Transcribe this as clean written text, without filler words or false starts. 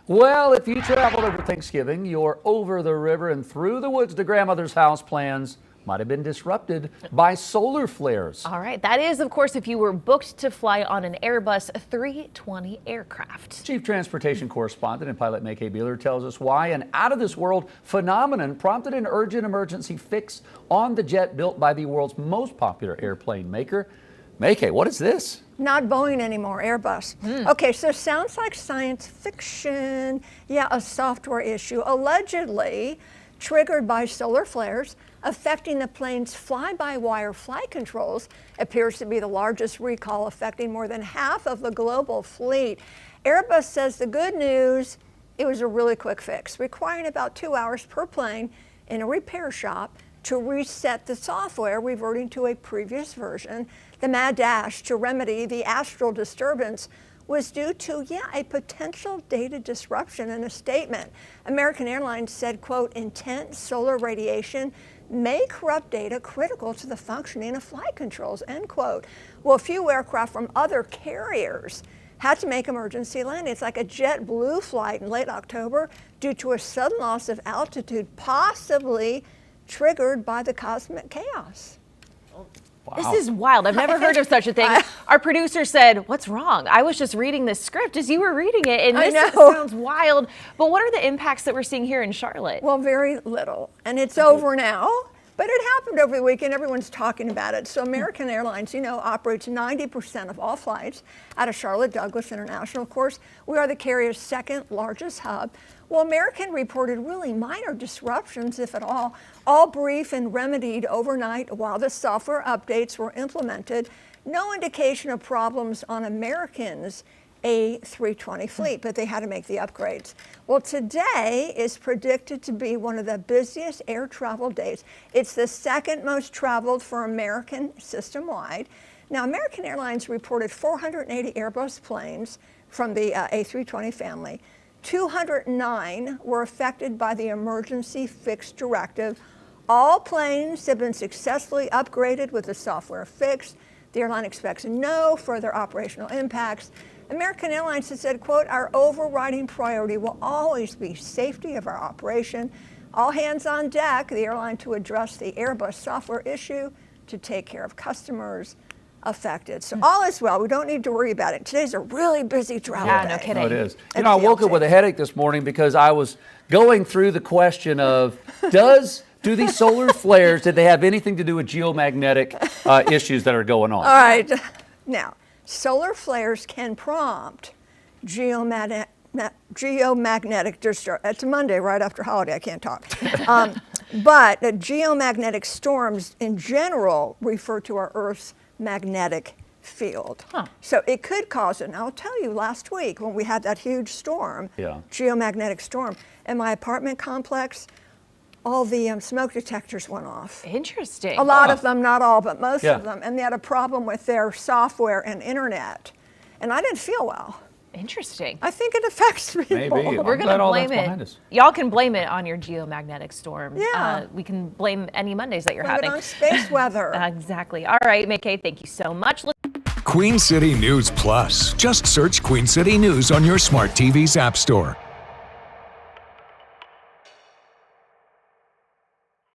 Well, if you traveled over Thanksgiving, your over the river and through the woods to grandmother's house plans might have been disrupted by solar flares. All right. That is, of course, if you were booked to fly on an Airbus 320 aircraft. Chief Transportation Correspondent and pilot May Beeler tells us why an out-of-this-world phenomenon prompted an urgent emergency fix on the jet built by the world's most popular airplane maker. May, what is this? Not Boeing anymore, Airbus. Okay, so sounds like science fiction. Yeah, a software issue allegedly triggered by solar flares affecting the plane's fly-by-wire flight controls appears to be the largest recall affecting more than half of the global fleet. Airbus says the good news, it was a really quick fix, requiring about 2 hours per plane in a repair shop to reset the software, reverting to a previous version. The mad dash to remedy the astral disturbance was due to, a potential data disruption. In a statement, American Airlines said, quote, intense solar radiation may corrupt data critical to the functioning of flight controls, end quote. Well, a few aircraft from other carriers had to make emergency landings. It's like a JetBlue flight in late October due to a sudden loss of altitude, possibly triggered by the cosmic chaos. Wow. This is wild. I've never heard of such a thing. Our producer said, what's wrong? I was just reading this script as you were reading it, and this sounds wild. But what are the impacts that we're seeing here in Charlotte? Well, very little. And it's over now. But it happened over the weekend. Everyone's talking about it. So American Airlines, operates 90% of all flights out of Charlotte Douglas International. Of course, we are the carrier's second largest hub. Well, American reported really minor disruptions, if at all brief and remedied overnight while the software updates were implemented. No indication of problems on American's A320 fleet, but they had to make the upgrades. Well, today is predicted to be one of the busiest air travel days. It's the second most traveled for American system-wide. Now, American Airlines reported 480 Airbus planes from the A320 family. 209 were affected by the emergency fix directive. All planes have been successfully upgraded with the software fix. The airline expects no further operational impacts. American Airlines has said, quote, our overriding priority will always be safety of our operation. All hands on deck, the airline to address the Airbus software issue to take care of customers affected. So all is well. We don't need to worry about it. Today's a really busy travel day. No kidding. No, it is. I woke up with a headache this morning because I was going through the question of, do these solar flares, did they have anything to do with geomagnetic issues that are going on? All right. Now, solar flares can prompt geomagnetic disturbance. It's a Monday right after holiday. I can't talk. But geomagnetic storms in general refer to our Earth's magnetic field. So it could cause it. And I'll tell you, last week when we had that huge storm, geomagnetic storm, in my apartment complex, all the smoke detectors went off. Interesting. A lot of them, not all, but most of them. And they had a problem with their software and internet. And I didn't feel well. Interesting. I think it affects people. Maybe. We're going to blame it. Y'all can blame it on your geomagnetic storm. Yeah. We can blame any Mondays that you're having. Blame it on space weather. Exactly. All right, May, thank you so much. Queen City News Plus. Just search Queen City News on your smart TV's app store.